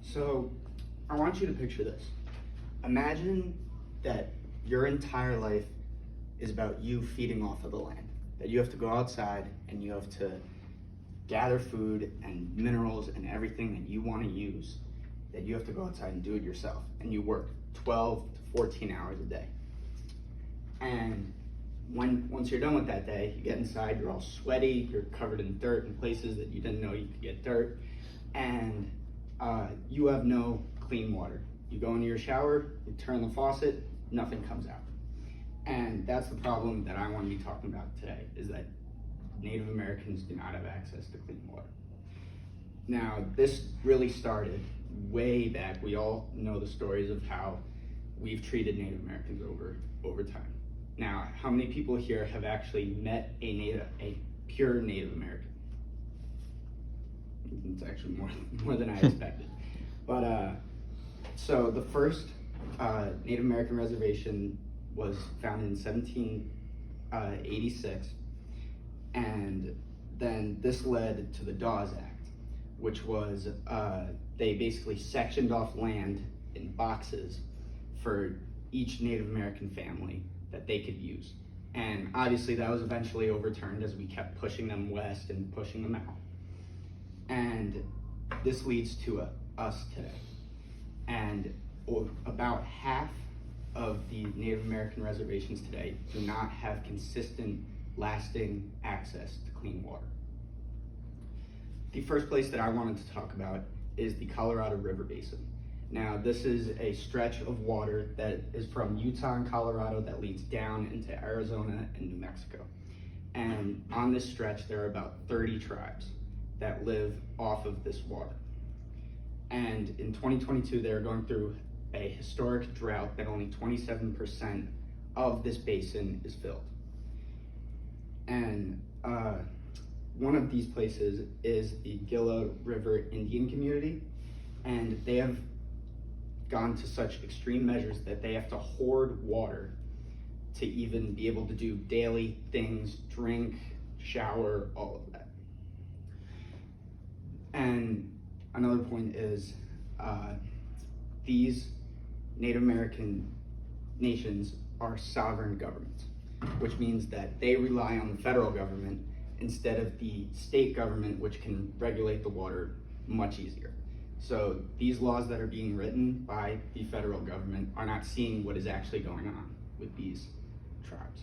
So I want you to picture this. Imagine that your entire life is about you feeding off of the land, that you have to go outside and you have to gather food and minerals and everything that you want to use, that you have to go outside and do it yourself. And you work 12 to 14 hours a day. And once you're done with that day, you get inside, you're all sweaty, you're covered in dirt in places that you didn't know you could get dirt, and you have no clean water. You go into your shower, you turn the faucet, nothing comes out. And that's the problem that I want to be talking about today, is that Native Americans do not have access to clean water. Now, this really started way back. We all know the stories of how we've treated Native Americans over time. Now, how many people here have actually met a pure Native American? It's actually more than I expected. But so the first Native American reservation was founded in 1786, and then this led to the Dawes Act, which was they basically sectioned off land in boxes for each Native American family that they could use. And obviously that was eventually overturned as we kept pushing them west and pushing them out. And this leads to us today. And about half of the Native American reservations today do not have consistent, lasting access to clean water. The first place that I wanted to talk about is the Colorado River Basin. Now, this is a stretch of water that is from Utah and Colorado that leads down into Arizona and New Mexico. And on this stretch, there are about 30 tribes that live off of this water. And in 2022, they're going through a historic drought that only 27% of this basin is filled. And one of these places is the Gila River Indian Community, and they have gone to such extreme measures that they have to hoard water to even be able to do daily things, drink, shower, all of that. And another point is these Native American nations are sovereign governments, which means that they rely on the federal government instead of the state government, which can regulate the water much easier. So these laws that are being written by the federal government are not seeing what is actually going on with these tribes.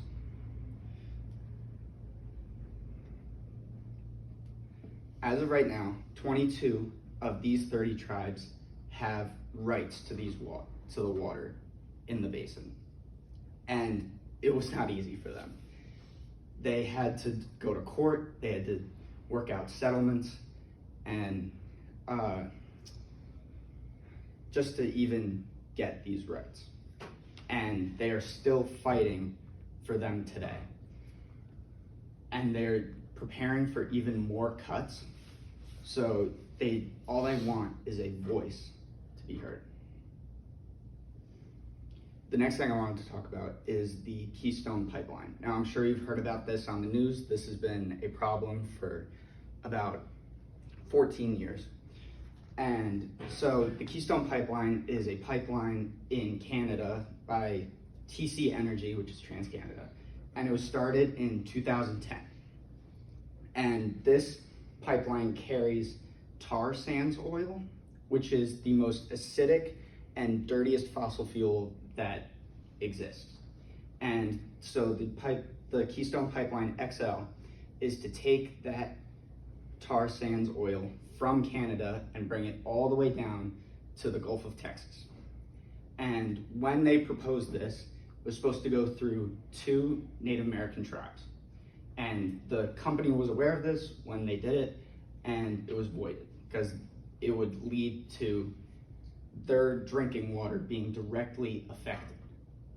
As of right now, 22 of these 30 tribes have rights to the water in the basin. And it was not easy for them. They had to go to court, they had to work out settlements, and just to even get these rights. And they are still fighting for them today. And they're preparing for even more cuts. So all they want is a voice to be heard. The next thing I wanted to talk about is the Keystone Pipeline. Now, I'm sure you've heard about this on the news. This has been a problem for about 14 years. And so the Keystone Pipeline is a pipeline in Canada by TC Energy, which is TransCanada, and it was started in 2010. And this pipeline carries tar sands oil, which is the most acidic and dirtiest fossil fuel that exists. And so the Keystone Pipeline XL is to take that tar sands oil from Canada and bring it all the way down to the Gulf of Texas. And when they proposed this, it was supposed to go through 2 Native American tribes. And the company was aware of this when they did it, and it was voided because it would lead to their drinking water being directly affected.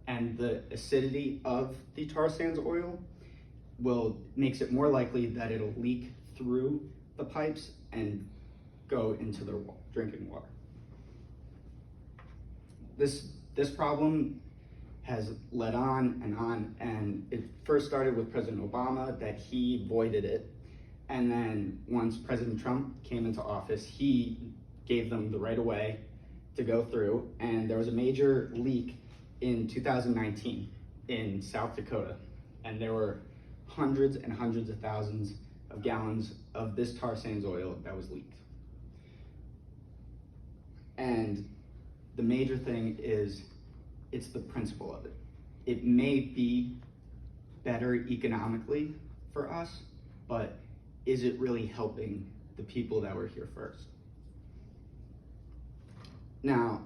And the acidity of the tar sands oil makes it more likely that it'll leak through the pipes and go into their drinking water. This problem has led on, and it first started with President Obama, that he voided it. And then once President Trump came into office, he gave them the right of way to go through, and there was a major leak in 2019 in South Dakota, and there were hundreds and hundreds of thousands of gallons of this tar sands oil that was leaked. And the major thing is, it's the principle of it. It may be better economically for us, but is it really helping the people that were here first? Now,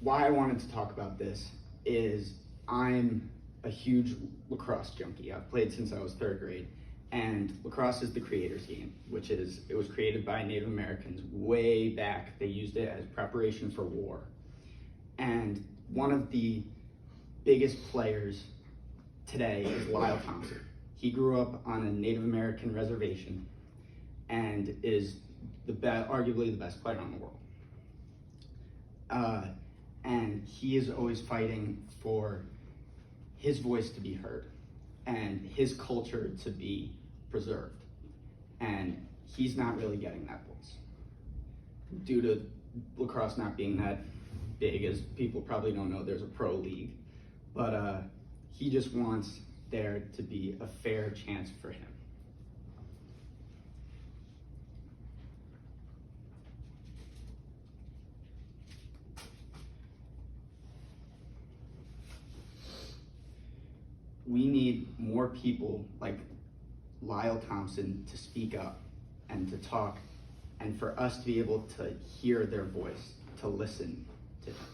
why I wanted to talk about this is I'm a huge lacrosse junkie. I've played since I was 3rd grade, and lacrosse is the creator's game, it was created by Native Americans way back. They used it as preparation for war. And one of the biggest players today is Lyle Thompson. He grew up on a Native American reservation and is arguably the best player in the world. And he is always fighting for his voice to be heard and his culture to be preserved. And he's not really getting that voice due to lacrosse not being that big. As people probably don't know, there's a pro league, but he just wants there to be a fair chance for him. We need more people like Lyle Thompson to speak up and to talk, and for us to be able to hear their voice, to listen to them.